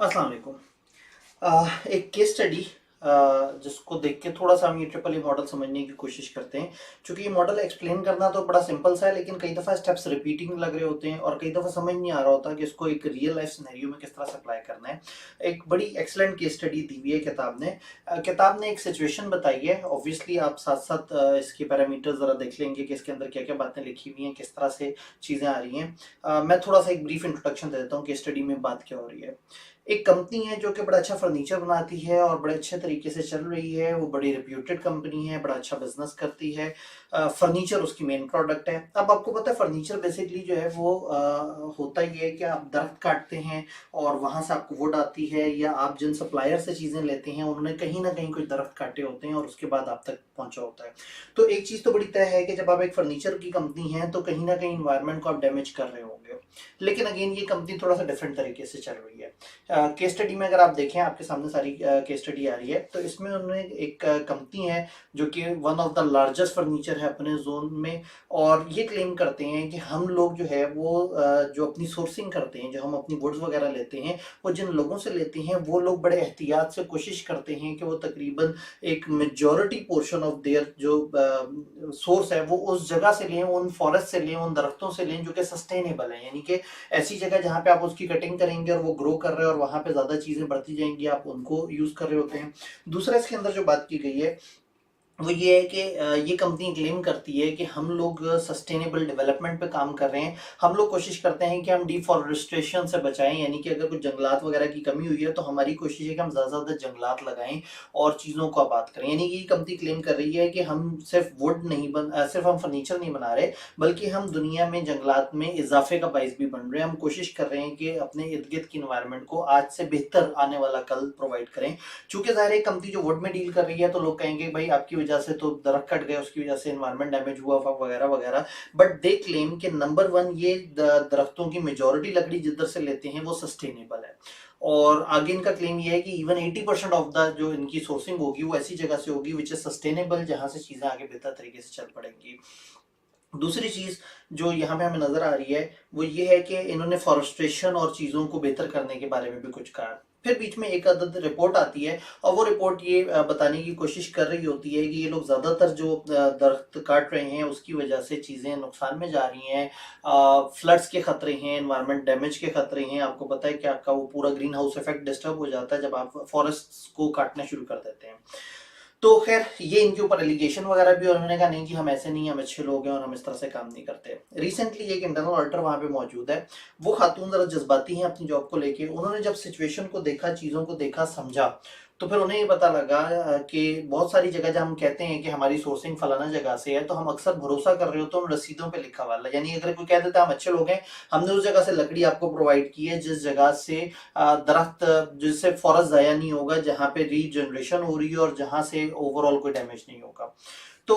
अस्सलाम वालेकुम। एक केस स्टडी जिसको देख के थोड़ा सा हम ये ट्रिपल ई मॉडल समझने की कोशिश करते हैं। क्योंकि ये मॉडल एक्सप्लेन करना तो बड़ा सिंपल सा है, लेकिन कई दफ़ा स्टेप्स रिपीटिंग लग रहे होते हैं और कई दफ़ा समझ नहीं आ रहा होता कि इसको एक रियल लाइफ सिनेरियो में किस तरह से अप्लाई करना है। एक बड़ी एक्सलेंट केस स्टडी दी हुई है किताब ने एक सिचुएशन बताई है। ऑब्वियसली आप साथ साथ इसके पैरामीटर्स ज़रा देख लेंगे कि इसके अंदर क्या क्या बातें लिखी हुई हैं, किस तरह से चीज़ें आ रही हैं। मैं थोड़ा सा एक ब्रीफ इंट्रोडक्शन दे देता हूँ केस स्टडी में बात क्या हो रही है। एक कंपनी है जो कि बड़ा अच्छा फर्नीचर बनाती है और बड़े अच्छे तरीके से चल रही है। वो बड़ी रिप्यूटेड कंपनी है, बड़ा अच्छा बिजनेस करती है। फर्नीचर उसकी मेन प्रोडक्ट है। अब आपको पता है फर्नीचर बेसिकली जो है वो होता ही है कि आप दरख्त काटते हैं और वहां से आपको वुड आती है, या आप जिन सप्लायर से चीजें लेते हैं उन्होंने कहीं ना कहीं कुछ दरख्त काटे होते हैं और उसके बाद आप तक पहुंचा होता है। तो एक चीज तो बड़ी तय है कि जब आप एक फर्नीचर की कंपनी है तो कहीं ना कहीं इन्वायरमेंट को आप डैमेज कर रहे होंगे। लेकिन अगेन ये कंपनी थोड़ा सा डिफरेंट तरीके से चल रही है। केस स्टडी में अगर आप देखें, आपके सामने सारी केस स्टडी आ रही है, तो इसमें उन्होंने एक कंपनी है जो कि one of the largest furniture है अपने जोन में। और ये क्लेम करते हैं कि हम लोग जो है वो जो अपनी सोर्सिंग करते हैं, जो हम अपनी गुड्स वगैरह लेते हैं, वो जिन लोगों से लेते हैं वो लोग बड़े एहतियात से कोशिश करते हैं कि वो तकरीबन एक मेजॉरिटी पोर्शन ऑफ देयर जो सोर्स है वो उस जगह से लें, उन फॉरेस्ट से लें, उन दरख्तों से लें जो कि सस्टेनेबल है। यानी कि ऐसी जगह जहाँ पे आप उसकी कटिंग करेंगे और वो ग्रो कर रहे हैं और वहां पे ज्यादा चीजें बढ़ती जाएंगी, आप उनको यूज कर रहे होते हैं। दूसरा इसके अंदर जो बात की गई है वो ये है कि ये कंपनी क्लेम करती है कि हम लोग सस्टेनेबल डेवलपमेंट पे काम कर रहे हैं। हम लोग कोशिश करते हैं कि हम डिफॉरेस्टेशन से बचाएं, यानी कि अगर कुछ जंगलात वगैरह की कमी हुई है तो हमारी कोशिश है कि हम ज़्यादा से ज़्यादा जंगलात लगाएं और चीज़ों को आबाद करें। यानी कि ये कंपनी क्लेम कर रही है कि हम सिर्फ वुड नहीं सिर्फ हम फर्नीचर नहीं बना रहे, बल्कि हम दुनिया में जंगलात में इजाफे का बाइस भी बन रहे हैं। हम कोशिश कर रहे हैं कि अपने इर्द गिर्द की इन्वायरमेंट को आज से बेहतर आने वाला कल प्रोवाइड करें। चूंकि ज़ाहिर है कंपनी जो वुड में डील कर रही है तो लोग कहेंगे भाई आपकी वजह से तो दरख्त कट गए, उसकी वजह से एनवायरमेंट डैमेज हुआ वगैरह वगैरह। बट दे क्लेम कि नंबर वन, ये दरख्तों की मेजोरिटी लकड़ी जिधर से लेते हैं वो सस्टेनेबल है। और आगे इनका क्लेम ये है कि इवन 80% ऑफ द जो इनकी सोर्सिंग होगी वो ऐसी जगह से होगी विच इज सस्टेनेबल, जहां से चीजें आगे बेहतर तरीके से चल पड़ेंगी। दूसरी चीज जो यहाँ पे हमें नजर आ रही है वो ये है कि इन्होंने फॉरेस्ट्रेशन और चीजों को बेहतर करने के बारे में भी कुछ कहा। फिर बीच में एक अदद रिपोर्ट आती है और वो रिपोर्ट ये बताने की कोशिश कर रही होती है कि ये लोग ज्यादातर जो दरख्त काट रहे हैं उसकी वजह से चीजें नुकसान में जा रही हैं। फ्लड्स के खतरे हैं, एनवायरमेंट डैमेज के खतरे हैं। आपको पता है कि आपका वो पूरा ग्रीन हाउस इफेक्ट डिस्टर्ब हो जाता है जब आप फॉरेस्ट को काटना शुरू कर देते हैं। तो खैर ये इनके ऊपर एलिगेशन वगैरह भी, और उन्होंने कहा नहीं जी हम ऐसे नहीं, हम अच्छे लोग हैं और हम इस तरह से काम नहीं करते। रिसेंटली एक इंटरनल ऑडिटर वहां पे मौजूद है। वो खातून जरा जज्बाती हैं अपनी जॉब को लेके। उन्होंने जब सिचुएशन को देखा, चीजों को देखा, समझा, तो फिर उन्हें ये पता लगा कि बहुत सारी जगह जब हम कहते हैं कि हमारी सोर्सिंग फलाना जगह से है तो हम अक्सर भरोसा कर रहे होते हैं उन रसीदों पे लिखा वाला। यानी अगर कोई कह देता है हम अच्छे लोग हैं, हमने उस जगह से लकड़ी आपको प्रोवाइड की है जिस जगह से दरख्त, जिससे फॉरेस्ट जाया नहीं होगा, जहाँ पे रीजनरेशन हो रही है और जहाँ से ओवरऑल कोई डैमेज नहीं होगा। तो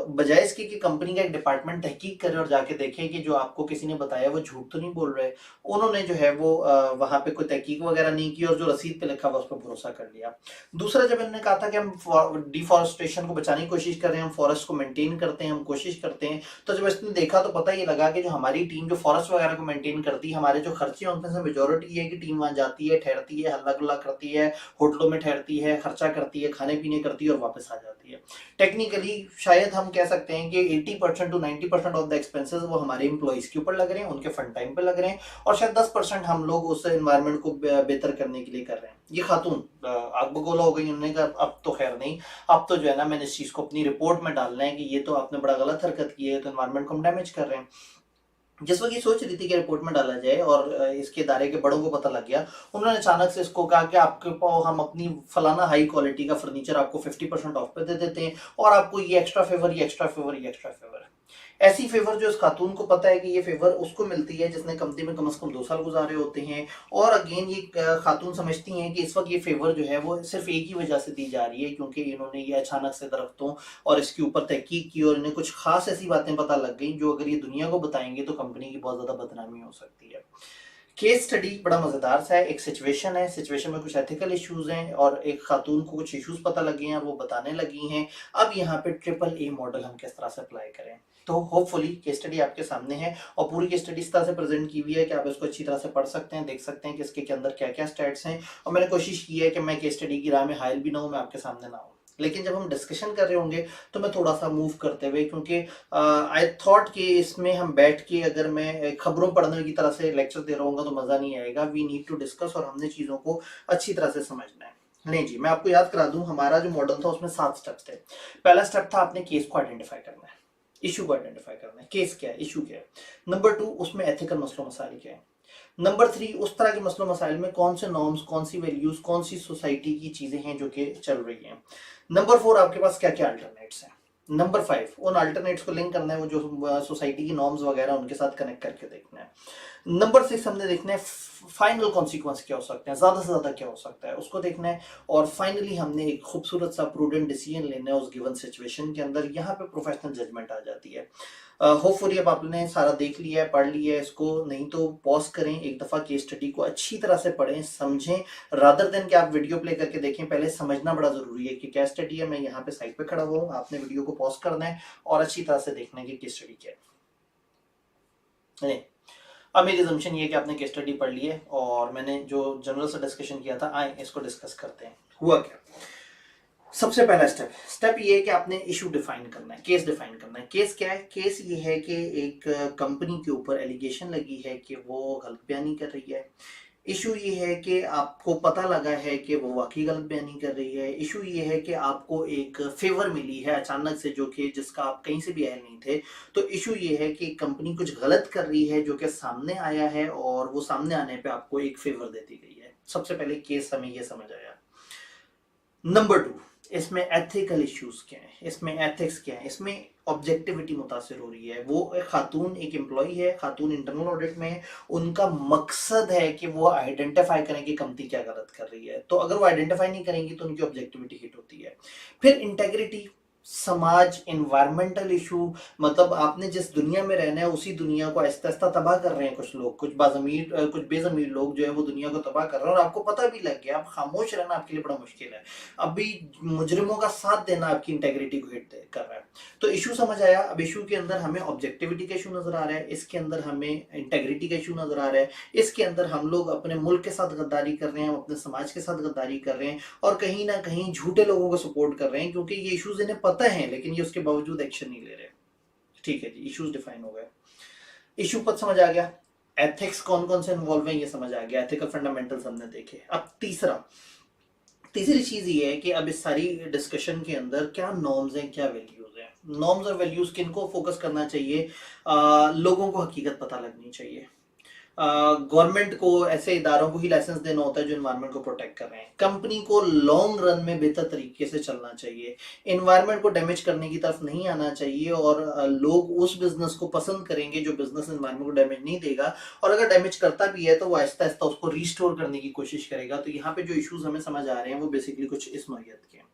बजाय इसके कि कंपनी का एक डिपार्टमेंट तहकीक करे और जाके देखे कि जो आपको किसी ने बताया वो झूठ तो नहीं बोल रहे, उन्होंने जो है वो वहां पे कोई तहकीक वगैरह नहीं की और जो रसीद पे लिखा हुआ उस पर भरोसा कर लिया। दूसरा, जब इन्होंने कहा था कि हम डिफॉरेस्टेशन को बचाने की कोशिश कर रहे हैं, हम फॉरेस्ट को मेंटेन करते हैं, हम कोशिश करते हैं, तो जब इसने देखा तो पता ये लगा कि जो हमारी टीम जो फॉरेस्ट वगैरह को मेंटेन करती है, हमारे जो खर्चे हैं उनमें से मेजोरिटी ये है कि टीम वहां जाती है, ठहरती है, हल्ला गुल्ला करती है, होटलों में ठहरती है, खर्चा करती है, खाने पीने करती है और वापस आ जाती है। टेक्निकली शायद हम कह सकते हैं कि 80% टू 90% ऑफ द एक्सपेंसेस वो हमारे एम्प्लॉइज के ऊपर लग रहे हैं, उनके फंड टाइम पे लग रहे हैं, और शायद 10% हम लोग उस एनवायरनमेंट को बेहतर करने के लिए कर रहे हैं। ये खातून आग बगोला हो गई। उन्होंने कहा अब तो खैर नहीं, अब तो जो है ना मैंने इस चीज को अपनी रिपोर्ट में डालना है कि ये तो आपने बड़ा गलत हरकत की है, तो एनवायरनमेंट को हम डैमेज कर रहे हैं। जिस वक्त ये सोच रही थी कि रिपोर्ट में डाला जाए और इसके इदारे के बड़ों को पता लग गया, उन्होंने अचानक से इसको कहा कि आपके पास हम अपनी फलाना हाई क्वालिटी का फर्नीचर आपको 50% ऑफ पे दे देते हैं और आपको ये एक्स्ट्रा फेवर, ये एक्स्ट्रा फेवर, ये एक्स्ट्रा फेवर। ऐसी फेवर जो इस खातून को पता है कि ये फेवर उसको मिलती है जिसने कंपनी में कम से कम 2 साल गुजारे होते हैं। और अगेन ये खातून समझती हैं कि इस वक्त ये फेवर जो है वो सिर्फ एक ही वजह से दी जा रही है, क्योंकि इन्होंने ये अचानक से दरख्तों और इसके ऊपर तहकीक की और इन्हें कुछ खास ऐसी बातें पता लग गई जो अगर ये दुनिया को बताएंगे तो कंपनी की बहुत ज्यादा बदनामी हो सकती है। केस स्टडी बड़ा मजेदार सा है। एक सिचुएशन है, सिचुएशन में कुछ एथिकल इश्यूज हैं और एक खातून को कुछ इश्यूज पता लगे हैं और वो बताने लगी हैं। अब यहाँ पे ट्रिपल ए मॉडल हम किस तरह से अप्लाई करें। तो होपफुली केस स्टडी आपके सामने है और पूरी केस स्टडी इस तरह से प्रेजेंट की हुई है कि आप इसको अच्छी तरह से पढ़ सकते हैं, देख सकते हैं कि इसके अंदर क्या क्या स्टैट्स हैं। और मैंने कोशिश की है कि मैं केस स्टडी की राह में हायल भी ना हूं, मैं आपके सामने ना हूं, लेकिन जब हम डिस्कशन कर रहे होंगे तो मैं थोड़ा सा मूव करते हुए, क्योंकि आई थॉट कि इसमें हम बैठ के अगर मैं खबरों पढ़ने की तरह से लेक्चर दे रहा हूँ तो मजा नहीं आएगा। वी नीड टू डिस्कस और हमने चीजों को अच्छी तरह से समझना है। नहीं जी, मैं आपको याद करा दूं, हमारा जो मॉडल था उसमें 7 स्टेप्स थे। पहला स्टेप था आपने केस को आइडेंटिफाई करना है, इशू को आइडेंटिफाई करना है, केस क्या है, इशू क्या है। नंबर 2, उसमें एथिकल मसलों मसाइल क्या है। नंबर 3, उस तरह के मसलों मसाइल में कौन से नॉर्म्स, कौन सी वैल्यूज, कौन सी सोसाइटी की चीजें हैं जो कि चल रही हैं। नंबर 4, आपके पास क्या क्या अल्टरनेट्स हैं। नंबर 5, उन अल्टरनेट्स को लिंक करना है, वो जो सोसाइटी की नॉर्म्स वगैरह उनके साथ कनेक्ट करके देखना है। नंबर 6, हमने देखना है फाइनल कॉन्सिक्वेंस क्या हो सकते हैं, ज्यादा से ज्यादा क्या हो सकता है उसको देखना है। और फाइनली हमने एक खूबसूरत सा प्रूडेंट डिसीजन लेना है उस गिवन सिचुएशन के अंदर। यहाँ पे प्रोफेशनल जजमेंट आ जाती है। होपफुली अब आपने सारा देख लिया है, पढ़ लिया है इसको, नहीं तो पॉज करें, एक दफा केस स्टडी को अच्छी तरह से पढ़ें, समझें, रादर देन कि आप वीडियो प्ले करके देखें। पहले समझना बड़ा जरूरी है कि क्या स्टडी है। मैं यहाँ पे साइड पे खड़ा हुआ हूँ, आपने वीडियो को पॉज करना है और अच्छी तरह से देखना है कि केस स्टडी क्या है। अब मेरी assumption ये है कि आपने केस स्टडी पढ़ ली है और मैंने जो जनरल सा डिस्कशन किया था, आए इसको डिस्कस करते हैं। हुआ क्या? सबसे पहला स्टेप ये है कि आपने इशू डिफाइन करना है, केस डिफाइन करना है। केस क्या है? केस ये है कि एक कंपनी के ऊपर एलिगेशन लगी है कि वो गलत बयानी कर रही है। इशू ये है कि आपको पता लगा है कि वो वाकई गलत बयानी कर रही है। इशू ये है कि आपको एक फेवर मिली है अचानक से, जो कि जिसका आप कहीं से भी अहल नहीं थे। तो इशू ये है कि कंपनी कुछ गलत कर रही है जो कि सामने आया है और वो सामने आने पे आपको एक फेवर देती गई है। सबसे पहले केस हमें ये समझ आया। नंबर 2, इसमें एथिकल इश्यूज क्या है, इसमें एथिक्स क्या है, इसमें ऑब्जेक्टिविटी मुतासिर हो रही है। वो एक खातून, एक एम्प्लॉय है, खातून इंटरनल ऑडिट में है, उनका मकसद है कि वो आइडेंटिफाई करें कि कंपनी क्या गलत कर रही है। तो अगर वो आइडेंटिफाई नहीं करेंगी तो उनकी ऑब्जेक्टिविटी हिट होती है। फिर इंटेग्रिटी, समाज, इन्वायरमेंटल इशू, मतलब आपने जिस दुनिया में रहना है उसी दुनिया को आहिस्ता आहिस्ता तबाह कर रहे हैं कुछ लोग, कुछ बेजमीर लोग जो है वो दुनिया को तबाह कर रहे हैं और आपको पता भी लग गया। अब खामोश रहना आपके लिए बड़ा मुश्किल है, अभी मुजरिमों का साथ देना आपकी इंटेग्रिटी को हिट कर रहा है। तो इशू समझ आया। अब इशू के अंदर हमें ऑब्जेक्टिविटी का इशू नजर आ रहा है, इसके अंदर हमें इंटेग्रिटी का इशू नजर आ रहा है, इसके अंदर हम लोग अपने मुल्क के साथ गद्दारी कर रहे हैं, अपने समाज के साथ गद्दारी कर रहे हैं और कहीं ना कहीं झूठे लोगों को सपोर्ट कर रहे हैं, क्योंकि ये इश्यूज इन्हें पता है लेकिन ये उसके बावजूद एक्शन नहीं ले रहे। ठीक है जी, इश्यूज डिफाइन हो गए, इशू पद समझ आ गया, एथिक्स कौन कौन से इन्वॉल्व है ये समझ आ गया, एथिकल फंडामेंटल्स हमने देखे। अब तीसरी चीज ये है कि अब इस सारी डिस्कशन के अंदर क्या नॉर्म्स हैं, क्या वैल्यूज हैं। नॉर्म्स और वैल्यूज किनको फोकस करना चाहिए? लोगों को हकीकत पता लगनी चाहिए। गवर्नमेंट को ऐसे इदारों को ही लाइसेंस देना होता है जो इन्वायरमेंट को प्रोटेक्ट कर रहे हैं। कंपनी को लॉन्ग रन में बेहतर तरीके से चलना चाहिए, इन्वायरमेंट को डैमेज करने की तरफ नहीं आना चाहिए और लोग उस बिजनेस को पसंद करेंगे जो बिजनेस इन्वायरमेंट को डैमेज नहीं देगा, और अगर डैमेज करता भी है तो वो आहिस्ता आहिस्ता उसको रिस्टोर करने की कोशिश करेगा। तो यहाँ पे जो इश्यूज हमें समझ आ रहे हैं वो बेसिकली कुछ इस नौयत के हैं।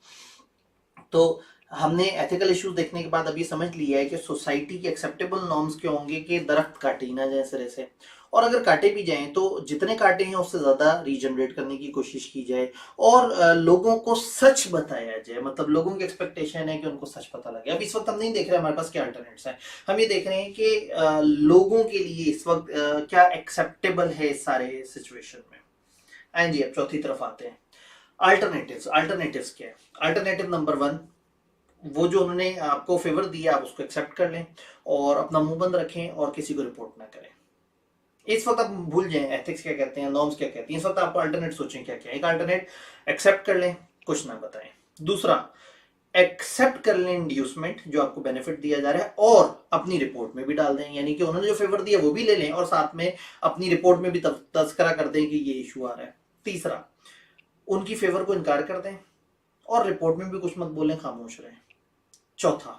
तो हमने एथिकल इश्यूज देखने के बाद अभी समझ लिया है कि सोसाइटी के एक्सेप्टेबल नॉर्म्स क्या होंगे कि दरख्त काटे ही ना जाए सिरे से, और अगर काटे भी जाएं तो जितने काटे हैं उससे ज्यादा रीजनरेट करने की कोशिश की जाए और लोगों को सच बताया जाए। मतलब लोगों की एक्सपेक्टेशन है कि उनको सच पता लगे। अब इस वक्त हम नहीं देख रहे हमारे पास क्या अल्टरनेट्स हैं, हम ये देख रहे हैं कि लोगों के लिए इस वक्त क्या एक्सेप्टेबल है इस सारे सिचुएशन में। एंड जी अब चौथी तरफ आते हैं, अल्टरनेटिव्स क्या है। अल्टरनेटिव नंबर 1, वो जो उन्होंने आपको फेवर दिया आप उसको एक्सेप्ट कर लें और अपना मुंह बंद रखें और किसी को रिपोर्ट ना करें। इस वक्त आप भूल जाएं एथिक्स क्या कहते हैं, नॉर्म्स क्या कहती हैं। इस वक्त आप अल्टरनेट सोचें क्या क्या। एक अल्टरनेट, एक्सेप्ट कर लें, कुछ ना बताएं। दूसरा, एक्सेप्ट कर लें इंड्यूसमेंट जो आपको बेनिफिट दिया जा रहा है और अपनी रिपोर्ट में भी डाल दें, यानी कि उन्होंने जो फेवर दिया वो भी ले लें और साथ में अपनी रिपोर्ट में भी तस्करा कर दें कि ये इशू आ रहा है। तीसरा, उनकी फेवर को इनकार कर दें और रिपोर्ट में भी कुछ मत बोलें, खामोश रहें। चौथा,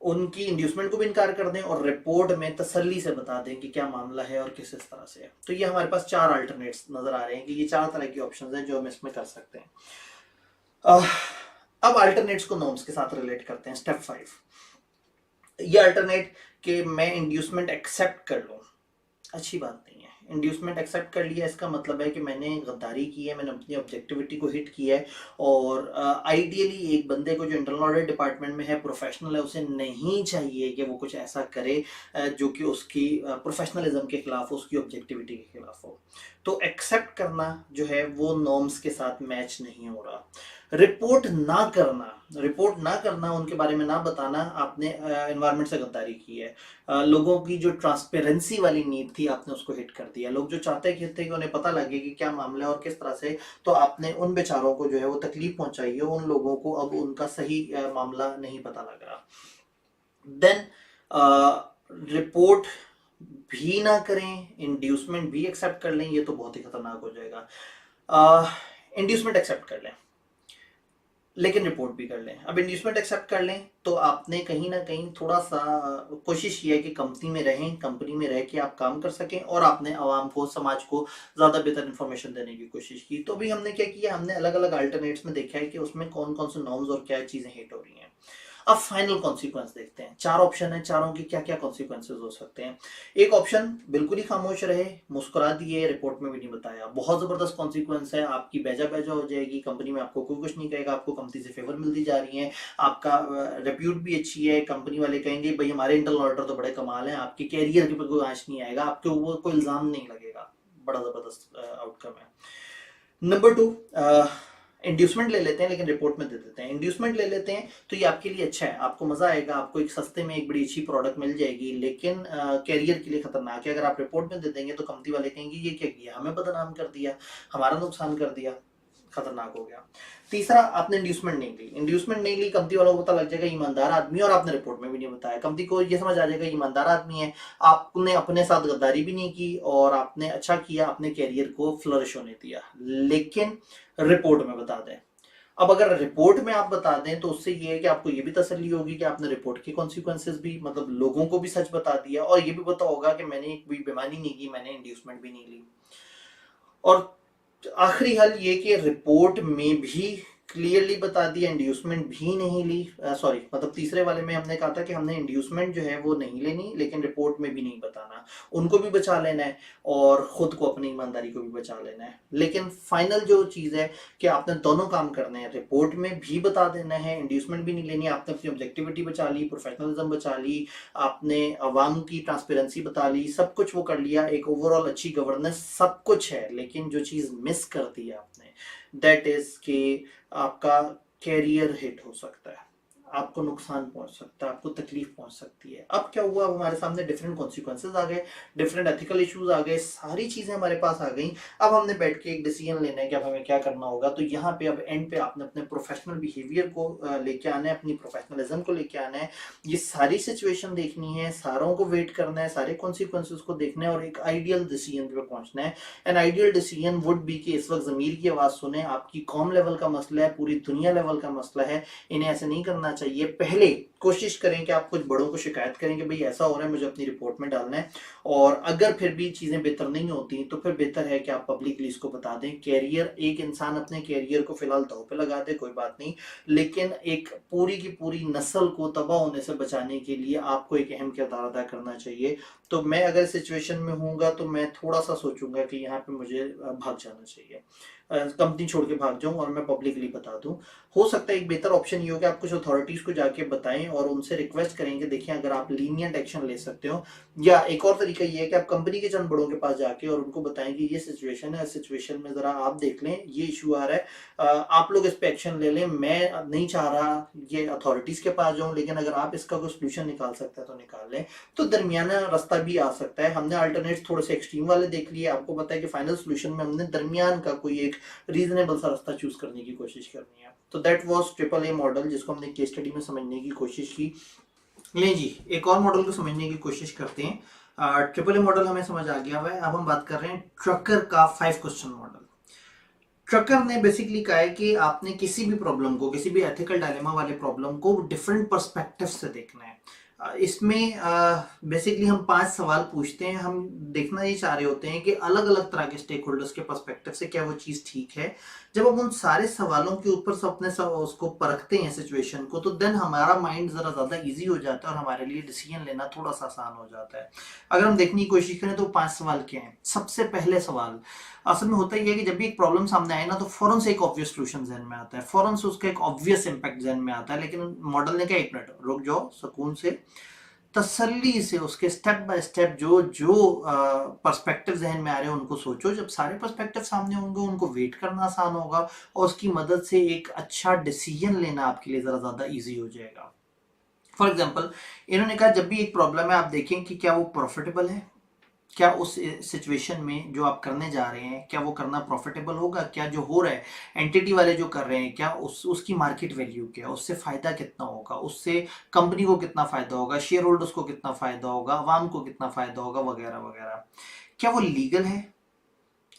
उनकी इंड्यूसमेंट को भी इनकार कर दें और रिपोर्ट में तसल्ली से बता दें कि क्या मामला है और किस तरह से है। तो ये हमारे पास 4 अल्टरनेट्स नजर आ रहे हैं कि ये 4 तरह की ऑप्शंस हैं जो हम इसमें कर सकते हैं। अब अल्टरनेट्स को नॉर्म्स के साथ रिलेट करते हैं। स्टेप 5, ये अल्टरनेट कि मैं इंड्यूसमेंट एक्सेप्ट कर लूं, अच्छी बात नहीं है। इंड्यूसमेंट एक्सेप्ट कर लिया, इसका मतलब है कि मैंने गद्दारी की है, मैंने अपनी ऑब्जेक्टिविटी को हिट किया है। और आइडियली एक बंदे को जो इंटरनल ऑडिट डिपार्टमेंट में है, प्रोफेशनल है, उसे नहीं चाहिए कि वो कुछ ऐसा करे जो कि उसकी प्रोफेशनलिज्म के खिलाफ हो, उसकी ऑब्जेक्टिविटी के खिलाफ हो। तो एक्सेप्ट करना जो है वो नॉर्म्स के साथ मैच नहीं हो रहा। रिपोर्ट ना करना, उनके बारे में ना बताना, आपने एनवायरनमेंट से गद्दारी की है। लोगों की जो ट्रांसपेरेंसी वाली नीड थी आपने उसको हिट कर दिया। लोग जो चाहते थे कि उन्हें पता लगे कि क्या मामला है और किस तरह से, तो आपने उन बेचारों को जो है वो तकलीफ पहुंचाई है। उन लोगों को अब उनका सही मामला नहीं पता लग रहा। देन रिपोर्ट भी ना करें, इंड्यूसमेंट भी एक्सेप्ट कर लें, ये तो बहुत ही खतरनाक हो जाएगा। इंड्यूसमेंट एक्सेप्ट कर लें लेकिन रिपोर्ट भी कर लें। अब इंड्यूसमेंट एक्सेप्ट कर लें तो आपने कहीं ना कहीं थोड़ा सा कोशिश की है कि कंपनी में रहें, कंपनी में रह के आप काम कर सकें, और आपने आवाम को, समाज को ज़्यादा बेहतर इन्फॉर्मेशन देने की कोशिश की। तो भी हमने क्या किया, हमने अलग अलग अल्टरनेट्स में देखा है कि उसमें कौन कौन से नॉर्म्स और क्या चीज़ें हिट हो रही हैं। अब फाइनल कॉन्सिक्वेंस देखते हैं। 4 ऑप्शन है, चारों की क्या क्या कॉन्सिक्वेंसेज हो सकते हैं। एक ऑप्शन, बिल्कुल ही खामोश रहे, मुस्कुरा दिए, रिपोर्ट में भी नहीं बताया, बहुत जबरदस्त कॉन्सिक्वेंस है, आपकी बेजा बेजा हो जाएगी, कंपनी में आपको कोई कुछ नहीं कहेगा, आपको कंपनी से फेवर मिलती जा रही है, आपका रेप्यूट भी अच्छी है, कंपनी वाले कहेंगे भाई हमारे इंटरनल ऑडिटर तो बड़े कमाल हैं, आपके कैरियर के ऊपर कोई आंच नहीं आएगा, आपके ऊपर कोई इल्जाम नहीं लगेगा। बड़ा जबरदस्त आउटकम है। नंबर 2, इंड्यूसमेंट ले लेते हैं लेकिन रिपोर्ट में दे देते हैं। इंड्यूसमेंट ले लेते हैं तो ये आपके लिए अच्छा है, आपको मजा आएगा, आपको एक सस्ते में एक बड़ी अच्छी प्रोडक्ट मिल जाएगी, लेकिन कैरियर के लिए खतरनाक है। अगर आप रिपोर्ट में दे देंगे तो कंपनी वाले कहेंगे ये क्या किया, हमें बदनाम कर दिया, हमारा नुकसान कर दिया, खतरनाक हो गया। तीसरा, आपने इंड्यूसमेंट नहीं ली, कंपनी वालों को पता लग जाएगा ईमानदार आदमी, और आपने रिपोर्ट में भी नहीं बताया, कंपनी को ये समझ आ जाएगा ईमानदार आदमी है, आपने अपने साथ गद्दारी भी नहीं की और आपने अच्छा किया, अपने कैरियर को फ्लरिश होने दिया, लेकिन रिपोर्ट में बता दें। अब अगर रिपोर्ट में आप बता दें तो उससे ये है कि आपको ये भी तसल्ली होगी कि आपने रिपोर्ट के कॉन्सिक्वेंसेस भी, मतलब लोगों को भी सच बता दिया, और ये भी पता होगा कि मैंने कोई बेईमानी नहीं की, मैंने इंड्यूसमेंट भी नहीं ली। और आखिरी हल ये कि रिपोर्ट में भी क्लियरली बता दिया, इंड्यूसमेंट भी नहीं ली, सॉरी मतलब तीसरे वाले में हमने कहा था कि हमने इंड्यूसमेंट जो है वो नहीं लेनी, लेकिन रिपोर्ट में भी नहीं बताना, उनको भी बचा लेना है और खुद को, अपनी ईमानदारी को भी बचा लेना है। लेकिन फाइनल जो चीज़ है कि आपने दोनों काम करने हैं, रिपोर्ट में भी बता देना है, इंड्यूसमेंट भी नहीं लेनी, आपने अपनी ऑब्जेक्टिविटी बचा ली, प्रोफेशनलिज्म बचा ली, आपने अवाम की ट्रांसपेरेंसी बता ली, सब कुछ वो कर लिया, एक ओवरऑल अच्छी गवर्नेंस सब कुछ है। लेकिन जो चीज़ मिस कर दी आपने, दैट इज कि आपका कैरियर हिट हो सकता है, आपको नुकसान पहुंच सकता है, आपको तकलीफ पहुंच सकती है। अब क्या हुआ, अब हमारे सामने डिफरेंट कॉन्सिक्वेंसेज आ गए, डिफरेंट एथिकल इश्यूज आ गए, सारी चीजें हमारे पास आ गई। अब हमने बैठ के एक डिसीजन लेना है कि अब हमें क्या करना होगा। तो यहाँ पे अब एंड पे आपने अपने प्रोफेशनल बिहेवियर को लेके आना है, अपनी प्रोफेशनलिज्म को लेके आना है, ये सारी सिचुएशन देखनी है, सारों को वेट करना है, सारे कॉन्सिक्वेंसेज को देखना है और एक आइडियल डिसीजन पे पहुंचना है। An ideal decision would be कि इस वक्त जमीर की आवाज सुने, आपकी कौम लेवल का मसला है, पूरी दुनिया लेवल का मसला है, इन्हें ऐसे नहीं करना चाहिए। पहले कोशिश करें कि आप कुछ बड़ों को शिकायत करें कि भाई ऐसा हो रहा है, मुझे अपनी रिपोर्ट में डालना है, और अगर फिर भी चीजें बेहतर नहीं होती तो फिर बेहतर है कि आप पब्लिकली इसको बता दें। कैरियर, एक इंसान अपने कैरियर को फिलहाल दांव पे लगा दे, कोई बात नहीं, लेकिन एक पूरी की पूरी नस्ल को तबाह होने से बचाने के लिए आपको एक अहम किरदार अदा करना चाहिए। तो मैं अगर सिचुएशन में हूँगा तो मैं थोड़ा सा सोचूंगा कि यहाँ पे मुझे भाग जाना चाहिए, कंपनी छोड़ के भाग जाऊं और मैं पब्लिकली बता दूं। हो सकता है एक बेहतर ऑप्शन ये हो कि आप कुछ अथॉरिटीज को जाके बताएं और उनसे रिक्वेस्ट करें कि देखिए अगर आप लीनियंट एक्शन ले सकते हो, या एक और तरीका ये है कि आप कंपनी के चंद बड़ों के पास जाके और उनको बताएं कि ये सिचुएशन है, सिचुएशन में जरा आप देख लें, ये इशू आ रहा है, आप लोग इस पे एक्शन ले लें, मैं नहीं चाह रहा ये अथॉरिटीज के पास जाऊं, लेकिन अगर आप इसका कोई सोल्यूशन निकाल सकते हैं तो निकाल लें। तो दरमियाना रास्ता भी आ सकता है। हमने अल्टरनेट्स थोड़े से एक्सट्रीम वाले देख लिए, आपको पता है कि फाइनल सोल्यूशन में हमने दरमियान का कोई एक रीजनेबल सा रास्ता चूज करने की कोशिश करनी है। तो that was triple A model, जिसको हमने केस स्टडी में समझने की कोशिश की। ले जी, एक और मॉडल को समझने की कोशिश करते हैं। ट्रिपल ए मॉडल हमें समझ आ गया हुआ है। अब हम बात कर रहे हैं ट्रकर का 5 क्वेश्चन मॉडल। ट्रकर ने बेसिकली कहा है कि आपने किसी भी प्रॉब्लम को, किसी भी एथिकल डायलेमा वाले प्रॉब्लम को डिफरेंट पर्सपेक्टिव से देखना है। इसमें बेसिकली हम 5 सवाल पूछते हैं। हम देखना ये चाह रहे होते हैं कि अलग अलग तरह के स्टेक होल्डर्स के पर्सपेक्टिव से क्या वो चीज़ ठीक है। जब हम उन सारे सवालों के ऊपर से अपने उसको परखते हैं सिचुएशन को, तो देन हमारा माइंड ज़रा ज़्यादा ईजी हो जाता है और हमारे लिए डिसीजन लेना थोड़ा सा आसान हो जाता है। अगर हम देखने की कोशिश करें तो 5 सवाल क्या हैं। सबसे पहले सवाल, असल में होता ही है कि जब भी एक प्रॉब्लम सामने आए ना, तो फौरन से एक ऑब्वियस सोल्यूशन जहन में आता है, फौरन से उसका एक ऑब्वियस इंपैक्ट जहन में आता है। लेकिन मॉडल ने क्या, 1 मिनट रुक जाओ, सुकून से तसल्ली से उसके स्टेप बाय स्टेप जो जो पर्सपेक्टिव जहन में आ रहे हैं उनको सोचो। जब सारे पर्सपेक्टिव सामने होंगे उनको वेट करना आसान होगा और उसकी मदद से एक अच्छा डिसीजन लेना आपके लिए ज़रा ज़्यादा ईजी हो जाएगा। फॉर एग्जाम्पल, इन्होंने कहा जब भी एक प्रॉब्लम है आप देखें कि क्या वो प्रॉफिटेबल है, क्या उस सिचुएशन में जो आप करने जा रहे हैं क्या वो करना प्रॉफिटेबल होगा, क्या जो हो रहा है एंटिटी वाले जो कर रहे हैं क्या उसकी मार्केट वैल्यू क्या, उससे फायदा कितना होगा, उससे कंपनी को कितना फायदा होगा, शेयर होल्डर्स को कितना फायदा होगा, अवाम को कितना फायदा होगा, वगैरह वगैरह। क्या वो लीगल है,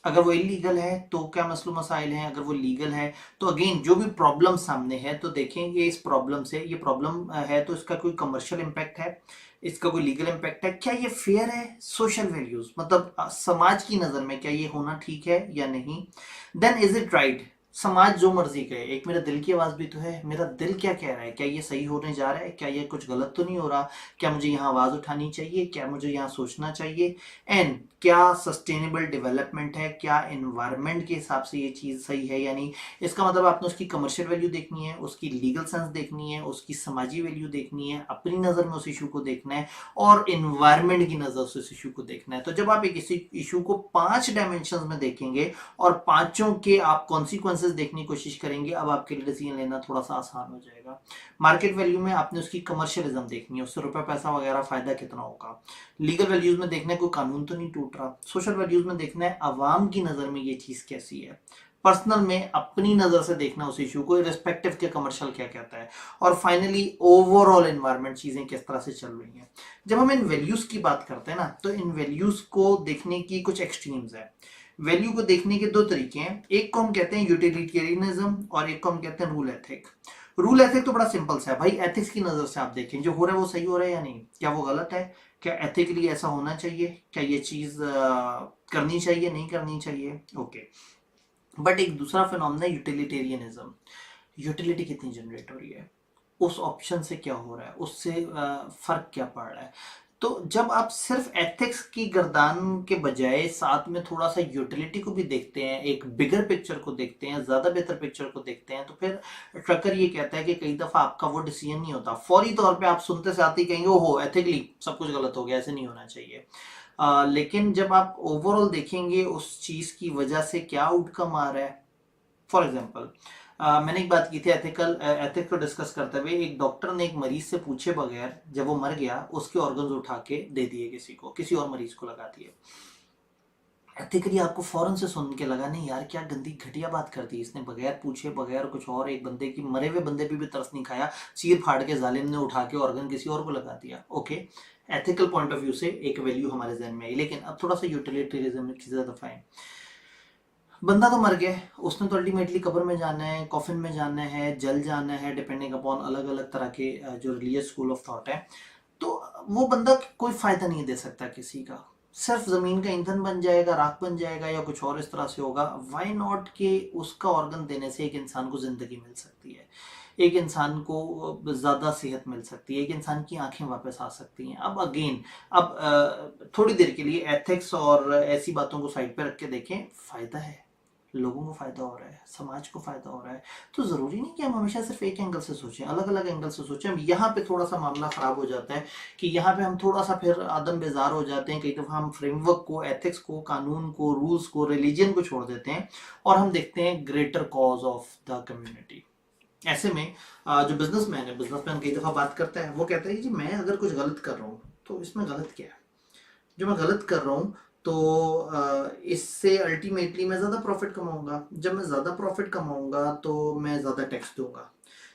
अगर वो इलीगल है तो क्या मसलो मसाइल हैं, अगर वो लीगल है तो अगेन जो भी प्रॉब्लम सामने है तो देखेंगे इस प्रॉब्लम से, ये प्रॉब्लम है तो इसका कोई कमर्शियल इम्पैक्ट है, इसका कोई लीगल इम्पैक्ट है, क्या ये फेयर है, सोशल वैल्यूज मतलब समाज की नज़र में क्या ये होना ठीक है या नहीं, देन इज इट राइट। समाज जो मर्जी कहे, एक मेरा दिल की आवाज़ भी तो है, मेरा दिल क्या कह रहा है, क्या ये सही होने जा रहा है, क्या ये कुछ गलत तो नहीं हो रहा, क्या मुझे यहाँ आवाज़ उठानी चाहिए, क्या मुझे यहाँ सोचना चाहिए, एंड क्या सस्टेनेबल डेवलपमेंट है, क्या एनवायरनमेंट के हिसाब से ये चीज़ सही है या नहीं। इसका मतलब आपने उसकी कमर्शियल वैल्यू देखनी है, उसकी लीगल सेंस देखनी है, उसकी समाजी वैल्यू देखनी है, अपनी नज़र में उस इशू को देखना है और एनवायरनमेंट की नज़र से उस इशू को देखना है। तो जब आप एक इसी इशू को 5 डायमेंशन में देखेंगे और पांचों के आप कॉन्सिक्वेंसेज देखने की कोशिश करेंगे, अब आपके लिए डिसीजन लेना थोड़ा सा आसान हो जाएगा। मार्केट वैल्यू में आपने उसकी कमर्शियलिज्म देखनी है, उससे रुपए पैसा वगैरह फायदा कितना होगा। लीगल वैल्यूज में देखना है कोई कानून तो नहीं टूट रहा। सोशल वैल्यूज में देखना है अवाम की नजर में ये चीज कैसी है। पर्सनल में अपनी नजर से देखना उस इशू को, रिस्पेक्टिव के कमर्शियल क्या कहता है। और फाइनली ओवरऑल एनवायरनमेंट, चीजें किस तरह से चल रही हैं। जब हम इन वैल्यूज की बात करते हैं ना, तो इन वैल्यूज को देखने की कुछ एक्सट्रीम्स है। वैल्यू को देखने के 2 तरीके हैं, एक को हम कहते हैं यूटिलिटेरियनिज्म और एक को हम कहते हैं रूल एथिक। रूल एथिक तो बड़ा सिंपल सा है भाई, एथिक्स की नजर से आप देखें जो हो रहा है वो सही हो रहा है या नहीं, क्या वो गलत है, क्या एथिकली ऐसा होना चाहिए, क्या ये चीज करनी चाहिए नहीं करनी चाहिए, ओके। बट एक दूसरा फिनोमेना है यूटिलिटेरियनिज्म। यूटिलिटी कितनी जनरेट हो रही है, उस ऑप्शन से क्या हो रहा है, उससे फर्क क्या पड़ रहा है। तो जब आप सिर्फ एथिक्स की गर्दान के बजाय साथ में थोड़ा सा यूटिलिटी को भी देखते हैं, एक बिगर पिक्चर को देखते हैं, ज्यादा बेहतर पिक्चर को देखते हैं, तो फिर ट्रकर ये कहता है कि कई दफा आपका वो डिसीजन नहीं होता, फौरी तौर पे आप सुनते से आते ही कहेंगे ओहो एथिकली सब कुछ गलत हो गया, ऐसे नहीं होना चाहिए। लेकिन जब आप ओवरऑल देखेंगे उस चीज की वजह से क्या आउटकम आ रहा है। फॉर एग्जाम्पल, मैंने एक बात की थी एथिक्स को डिस्कस करते हुए, एक डॉक्टर ने एक मरीज से पूछे बगैर जब वो मर गया उसके ऑर्गन्स उठा के दे दिए किसी को, किसी और मरीज को लगा दिए। एथिकली आपको फौरन से सुन के लगा नहीं यार क्या गंदी घटिया बात कर दी इसने, बगैर पूछे बगैर कुछ और, एक बंदे की मरे हुए बंदे पे भी तरस नहीं खाया, चीर फाड़ के जालिम ने उठा के ऑर्गन किसी और को लगा दिया। Okay, ethical point of view से एक वैल्यू हमारे जहन में आई। लेकिन अब थोड़ा सा यूटिलिटेरिज्म की तरफ आए। बंदा तो मर गया, उसने तो अल्टीमेटली कब्र में जाना है, कॉफिन में जाना है, जल जाना है, डिपेंडिंग अपॉन अलग अलग तरह के जो रिलीजियस स्कूल ऑफ थॉट है। तो वो बंदा कोई फायदा नहीं दे सकता किसी का, सिर्फ जमीन का ईंधन बन जाएगा, राख बन जाएगा या कुछ और इस तरह से होगा। वाई नॉट के उसका ऑर्गन देने से एक इंसान को जिंदगी मिल सकती है, एक इंसान को ज़्यादा सेहत मिल सकती है, एक इंसान की आंखें वापस आ सकती हैं। अब अगेन, अब थोड़ी देर के लिए एथिक्स और ऐसी बातों को साइड पे रख के देखें, फ़ायदा है, लोगों को फायदा हो रहा है, समाज को फायदा हो रहा है। तो जरूरी नहीं कि हम हमेशा सिर्फ एक एंगल से सोचें, अलग अलग एंगल से सोचें। हम यहाँ पे थोड़ा सा मामला खराब हो जाता है कि यहाँ पे हम थोड़ा सा फिर आदम बेजार हो जाते हैं। कई दफा हम फ्रेमवर्क को, एथिक्स को, कानून को, रूल्स को, रिलीजन को छोड़ देते हैं और हम देखते हैं greater cause of the community. ऐसे में जो बिजनेसमैन है, बिजनेसमैन कई दफा बात करता है, वो कहता है कि जी मैं अगर कुछ गलत कर रहा हूँ तो इसमें गलत क्या है, जो मैं गलत कर रहा हूँ तो इससे अल्टीमेटली मैं ज़्यादा प्रॉफिट कमाऊंगा, जब मैं ज़्यादा प्रॉफिट कमाऊंगा तो मैं ज़्यादा टैक्स दूंगा,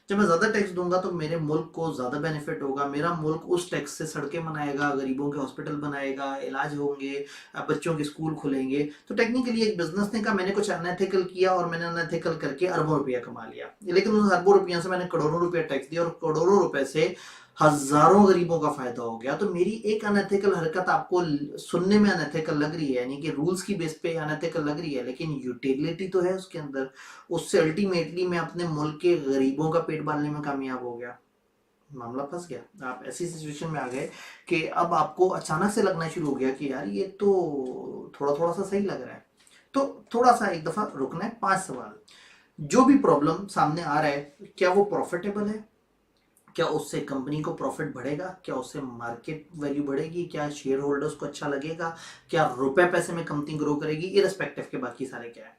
जब मैं ज़्यादा टैक्स दूंगा तो मेरे मुल्क को ज़्यादा बेनिफिट होगा, मेरा मुल्क उस टैक्स से सड़कें बनाएगा, गरीबों के हॉस्पिटल बनाएगा, इलाज होंगे, बच्चों के स्कूल खुलेंगे। तो टेक्निकली एक बिजनेस ने कहा मैंने कुछ अनएथिकल किया और मैंने अनएथिकल करके अरबों रुपया कमा लिया, लेकिन उन अरबों रुपया से मैंने करोड़ों रुपया टैक्स दिया और करोड़ों रुपए से हजारों गरीबों का फायदा हो गया। तो मेरी एक अनएथिकल हरकत आपको सुनने में अनएथिकल लग रही है, यानी कि रूल्स की बेस पे अनएथिकल लग रही है, लेकिन यूटिलिटी तो है उसके अंदर। उससे अल्टीमेटली मैं अपने मुल्क के गरीबों का पेट पालने में कामयाब हो गया। मामला फंस गया, आप ऐसी सिचुएशन में आ गए कि अब आपको अचानक से लगना शुरू हो गया कि यार ये तो थोड़ा थोड़ा सा सही लग रहा है। तो थोड़ा सा एक दफा रुकना है। 5 सवाल, जो भी प्रॉब्लम सामने आ रहा है क्या वो प्रॉफिटेबल है, क्या उससे कंपनी को प्रॉफिट बढ़ेगा, क्या उससे मार्केट वैल्यू बढ़ेगी, क्या शेयर होल्डर्स को अच्छा लगेगा, क्या रुपए पैसे में कंपनी ग्रो करेगी, इररिस्पेक्टिव के बाकी सारे क्या है।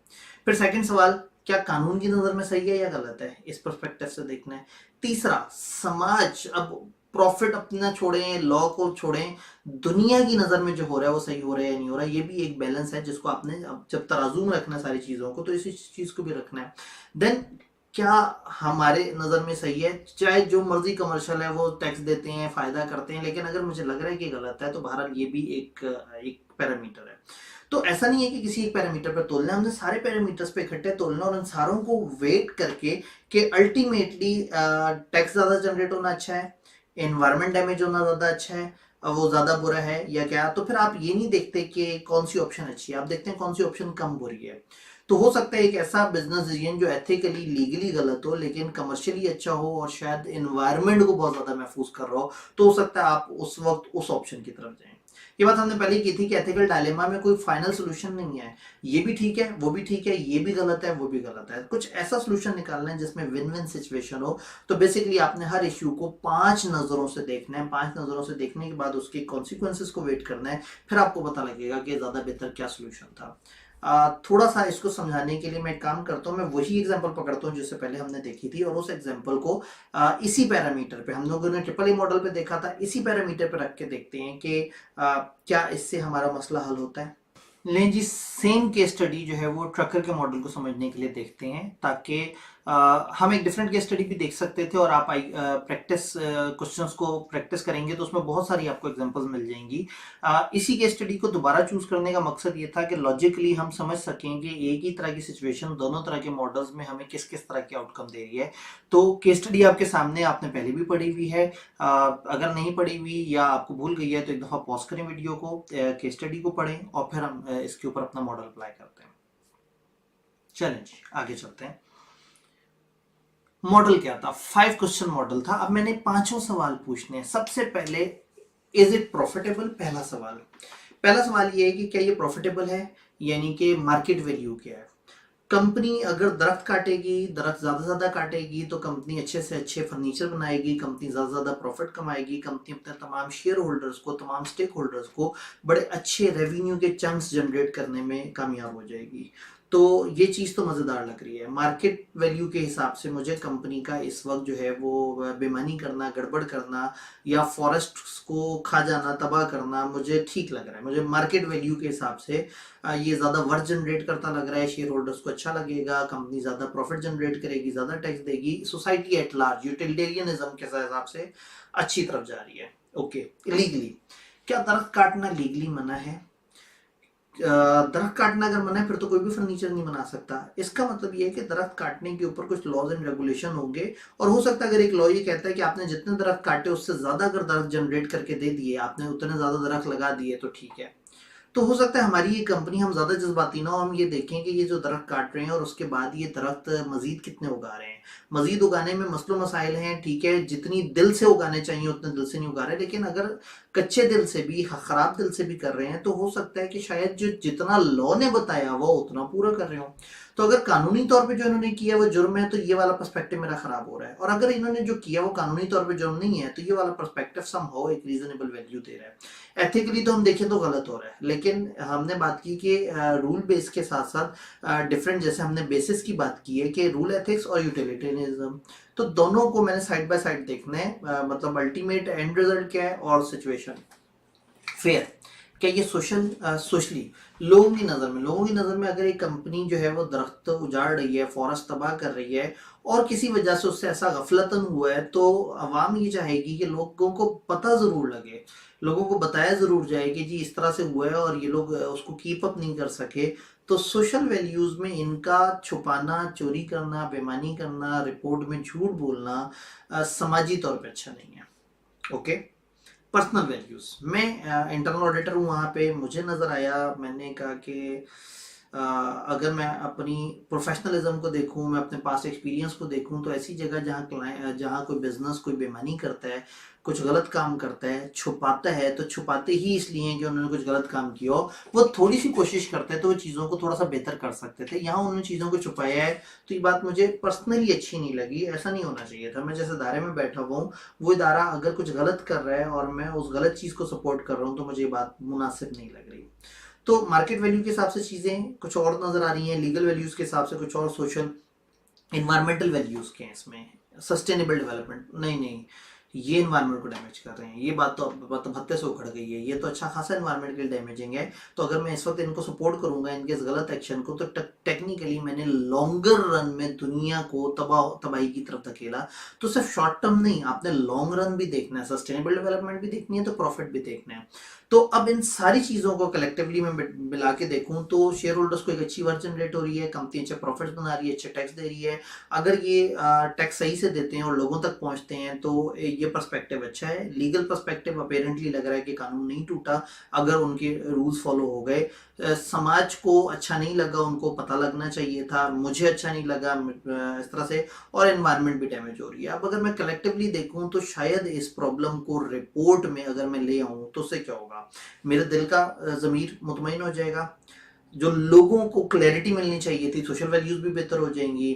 फिर सेकंड सवाल, क्या कानून की नजर में सही है या गलत है, इस पर्सपेक्टिव से देखना है। तीसरा, समाज, अब प्रॉफिट अपना छोड़ें, लॉ को छोड़ें, दुनिया की नजर में जो हो रहा है वो सही हो रहा है या नहीं हो रहा है, ये भी एक बैलेंस है जिसको आपने अब जब तराजू में रखना है सारी चीजों को, तो इसी चीज को भी रखना है। देन क्या हमारे नज़र में सही है, चाहे जो मर्जी कमर्शियल है वो टैक्स देते हैं, फायदा करते हैं, लेकिन अगर मुझे लग रहा है कि गलत है तो बहरहाल ये भी एक एक पैरामीटर है। तो ऐसा नहीं है कि किसी एक पैरामीटर पर तोलना है, हमने सारे पैरामीटर्स पे इकट्ठे तोलना और इन सारों को वेट करके कि अल्टीमेटली टैक्स ज़्यादा जनरेट होना अच्छा है, एनवायरमेंट डैमेज होना ज़्यादा अच्छा है, वो ज़्यादा बुरा है या क्या। तो फिर आप ये नहीं देखते कि कौन सी ऑप्शन अच्छी है, आप देखते हैं कौन सी ऑप्शन कम बुरी है। तो हो सकता है एक ऐसा बिजनेस डिसीजन जो एथिकली लीगली गलत हो लेकिन कमर्शियली अच्छा हो और शायद एनवायरनमेंट को बहुत ज्यादा महफूज कर रहा हो, तो हो सकता है आप उस वक्त उस ऑप्शन की तरफ जाएं। ये बात हमने पहले की थी कि एथिकल डायलेमा में कोई फाइनल सोल्यूशन नहीं है, ये भी ठीक है वो भी ठीक है, ये भी गलत है वो भी गलत है, कुछ ऐसा सोल्यूशन निकालना है जिसमें विन विन सिचुएशन हो। तो बेसिकली आपने हर इश्यू को 5 नजरों से देखना है, 5 नजरों से देखने के बाद उसके कॉन्सिक्वेंसेस को वेट करना है, फिर आपको पता लगेगा कि ज्यादा बेहतर क्या सोल्यूशन था। थोड़ा सा इसको समझाने के लिए मैं काम करता हूँ, मैं वही एग्जांपल पकड़ता हूँ जिससे पहले हमने देखी थी, और उस एग्जांपल को इसी पैरामीटर पे हम लोगों ने ट्रिपल ए मॉडल पे देखा था, इसी पैरामीटर पे रख के देखते हैं कि क्या इससे हमारा मसला हल होता है। लें जी, सेम केस स्टडी जो है वो ट्रकर के मॉडल को समझने के लिए देखते हैं, ताकि हम एक डिफरेंट केस स्टडी भी देख सकते थे और आप प्रैक्टिस क्वेश्चंस को प्रैक्टिस करेंगे तो उसमें बहुत सारी आपको एग्जांपल्स मिल जाएंगी। इसी केस स्टडी को दोबारा चूज करने का मकसद ये था कि लॉजिकली हम समझ सकें कि एक ही तरह की सिचुएशन दोनों तरह के मॉडल्स में हमें किस किस तरह की आउटकम दे रही है। तो केस स्टडी आपके सामने, आपने पहले भी पढ़ी हुई है, अगर नहीं पढ़ी हुई या आपको भूल गई है तो एक दफा पॉज करें वीडियो को, केस स्टडी को पढ़ें और फिर हम इसके ऊपर अपना मॉडल अप्लाई करते हैं। चलें जी आगे चलते हैं। मॉडल क्या था? 5 क्वेश्चन मॉडल था। अब मैंने 5 सवाल पूछने हैं। सबसे पहले, इज इट प्रॉफिटेबल? पहला सवाल ये है कि क्या ये प्रॉफिटेबल है, यानी कि मार्केट वैल्यू क्या है। कंपनी अगर दरख्त काटेगी, दरख्त ज्यादा काटेगी तो कंपनी अच्छे से अच्छे फर्नीचर बनाएगी, कंपनी ज्यादा प्रॉफिट कमाएगी, कंपनी अपने तमाम शेयर होल्डर्स को, तमाम स्टेक होल्डर्स को बड़े अच्छे रेवेन्यू के चंक्स जनरेट करने में कामयाब हो जाएगी। तो ये चीज़ तो मज़ेदार लग रही है। मार्केट वैल्यू के हिसाब से मुझे कंपनी का इस वक्त जो है वो बेईमानी करना, गड़बड़ करना या फॉरेस्ट को खा जाना, तबाह करना मुझे ठीक लग रहा है। मुझे मार्केट वैल्यू के हिसाब से ये ज़्यादा वर्थ जनरेट करता लग रहा है, शेयर होल्डर्स को अच्छा लगेगा, कंपनी ज़्यादा प्रॉफिट जनरेट करेगी, ज़्यादा टैक्स देगी, सोसाइटी एट लार्ज यूटिलिटेरियनिज्म के हिसाब से अच्छी तरफ जा रही है। ओके, लीगली क्या दरख्त काटना लीगली मना है? दरख्त काटना अगर मना है फिर तो कोई भी फर्नीचर नहीं बना सकता। इसका मतलब ये है कि दरख्त काटने के ऊपर कुछ लॉज एंड रेगुलेशन होंगे, और हो सकता है अगर एक लॉ ये कहता है कि आपने जितने दरख्त काटे उससे ज्यादा अगर दरख्त जनरेट करके दे दिए, आपने उतने ज्यादा दरख्त लगा दिए तो ठीक है। तो हो सकता है हमारी ये कंपनी, हम ज्यादा जज्बाती ना हो, हम ये देखें कि ये जो दरख्त काट रहे हैं और उसके बाद ये दरख्त मजीद कितने उगा रहे हैं। मजीद उगाने में मसलो मसाइल हैं, ठीक है, जितनी दिल से उगाने चाहिए उतने दिल से नहीं उगा रहे, लेकिन अगर कच्चे दिल से भी, खराब दिल से भी कर रहे हैं तो हो सकता है कि शायद जो जितना लॉ ने बताया वो उतना पूरा कर रहे हो। तो अगर कानूनी तौर पे जो इन्होंने किया वो जुर्म है तो ये वाला पर्सपेक्टिव मेरा खराब हो रहा है, और अगर इन्होंने जो किया वो कानूनी तौर पे जुर्म नहीं है तो ये वाला पर्सपेक्टिव समहाउ एक रीजनेबल वैल्यू दे रहा है। एथिकली तो हम देखें तो गलत हो रहा है, लेकिन हमने बात की कि रूल बेस के साथ साथ डिफरेंट, जैसे हमने बेसिस की बात की है कि रूल एथिक्स और यूटिलिटेरियनिज्म, तो दोनों को मैंने साइड बाय साइड देखना है। मतलब अल्टीमेट एंड रिजल्ट क्या है और सिचुएशन फेयर। क्या ये सोशली लोगों की नज़र में अगर एक कंपनी जो है वो दरख्त उजाड़ रही है, फॉरेस्ट तबाह कर रही है और किसी वजह से उससे ऐसा गफलतन हुआ है, तो अवाम ये चाहेगी कि लोगों को पता ज़रूर लगे, लोगों को बताया ज़रूर जाए कि जी इस तरह से हुआ है और ये लोग उसको कीप अप नहीं कर सके। तो सोशल वैल्यूज़ में इनका छुपाना, चोरी करना, बेईमानी करना, रिपोर्ट में झूठ बोलना समाजी तौर पे अच्छा नहीं है। ओके। पर्सनल वैल्यूज, मैं इंटरनल ऑडिटर हूँ, वहाँ पे मुझे नज़र आया, मैंने कहा कि अगर मैं अपनी प्रोफेशनलिज्म को देखूं, मैं अपने पास एक्सपीरियंस को देखूं, तो ऐसी जगह जहाँ क्लाइंट, जहाँ कोई बिजनेस कोई बेईमानी करता है, कुछ गलत काम करता है, छुपाता है, तो छुपाते ही इसलिए हैं कि उन्होंने कुछ गलत काम किया हो, वो थोड़ी सी कोशिश करते हैं तो वो चीज़ों को थोड़ा सा बेहतर कर सकते थे, यहाँ उन्होंने चीज़ों को छुपाया है। तो ये बात मुझे पर्सनली अच्छी नहीं लगी, ऐसा नहीं होना चाहिए था। मैं जैसे दायरे में बैठा हुआ हूँ, वो इदारा अगर कुछ गलत कर रहा है और मैं उस गलत चीज़ को सपोर्ट कर रहा हूँ, तो मुझे ये बात मुनासिब नहीं लग रही। तो मार्केट वैल्यू के हिसाब से चीज़ें कुछ और नज़र आ रही हैं, लीगल वैल्यूज़ के हिसाब से कुछ और, सोशल इन्वायरमेंटल वैल्यूज़ के हैं इसमें, सस्टेनेबल डेवलपमेंट नहीं नहीं, ये इन्वायरमेंट को डैमेज कर रहे हैं, ये बात तो भत्ते से उखड़ गई है, ये तो अच्छा खासा इन्वायरमेंट के लिए डैमेजिंग है। तो अगर मैं इस वक्त इनको सपोर्ट करूंगा इनके इस गलत एक्शन को, तो टेक्निकली मैंने लॉन्गर रन में दुनिया को तबाही की तरफ धकेला। तो सिर्फ शॉर्ट टर्म नहीं, आपने लॉन्ग रन भी देखना है, सस्टेनेबल डेवलपमेंट भी देखनी है, तो प्रॉफिट भी देखना है। तो अब इन सारी चीज़ों को कलेक्टिवली मैं मिला के देखूं, तो शेयर होल्डर्स को एक अच्छी वर्क जनरेट हो रही है, कंपनी अच्छे प्रॉफिट्स बना रही है, अच्छे टैक्स दे रही है। अगर ये टैक्स सही से देते हैं और लोगों तक पहुंचते हैं, तो ये पर्सपेक्टिव अच्छा है। लीगल पर्सपेक्टिव अपेरेंटली लग रहा है कि कानून नहीं टूटा अगर उनके रूल्स फॉलो हो गए। समाज को अच्छा नहीं लगा, उनको पता लगना चाहिए था, मुझे अच्छा नहीं लगा इस तरह से, और एनवायरनमेंट भी डैमेज हो रही है। अब अगर मैं कलेक्टिवली देखूं, तो शायद इस प्रॉब्लम को रिपोर्ट में अगर मैं ले आऊं, तो उससे क्या होगा, मेरे दिल का ज़मीर मुतमईन हो जाएगा, जो लोगों को क्लैरिटी मिलनी चाहिए थी, सोशल वैल्यूज भी बेहतर हो जाएंगी।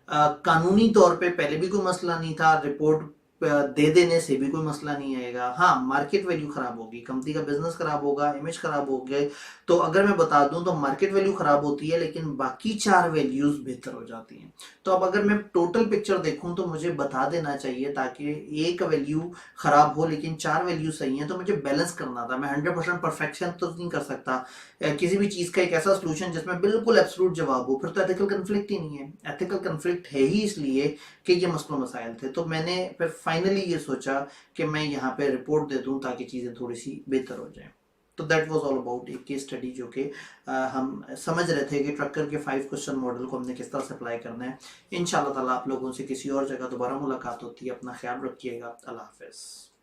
कानूनी तौर पे पहले भी कोई मसला नहीं था, रिपोर्ट दे देने से भी कोई मसला नहीं आएगा। हाँ, मार्केट वैल्यू खराब होगी, कंपनी का बिजनेस खराब होगा, इमेज खराब हो गए। तो अगर मैं बता दूं, तो मार्केट वैल्यू खराब होती है, लेकिन बाकी 4 वैल्यूज बेहतर हो जाती हैं। तो अब अगर मैं टोटल पिक्चर देखूं, तो मुझे बता देना चाहिए, ताकि एक वैल्यू खराब हो लेकिन 4 वैल्यू सही है, तो मुझे बैलेंस करना था। मैं 100% परफेक्शन तो नहीं कर सकता किसी भी चीज़ का एक ऐसा सोल्यूशन जिसमें बिल्कुल एब्सोल्यूट जवाब हो, फिर तो एथिकल कन्फ्लिक्ट ही नहीं है। एथिकल कन्फ्लिक्ट है ही इसलिए कि ये मसलों मसाइल थे। तो मैंने फिर फाइनली ये सोचा कि मैं यहाँ पे रिपोर्ट दे दूँ, ताकि चीज़ें थोड़ी सी बेहतर हो जाएं। तो दैट वाज ऑल अबाउट एक केस स्टडी, जो कि हम समझ रहे थे कि ट्रक्कर के 5 क्वेश्चन मॉडल को हमने किस तरह से अप्लाई करना है। इंशाल्लाह ताला आप लोगों से किसी और जगह दोबारा मुलाकात होती है। अपना ख्याल रखिएगा। अल्लाह हाफिज़।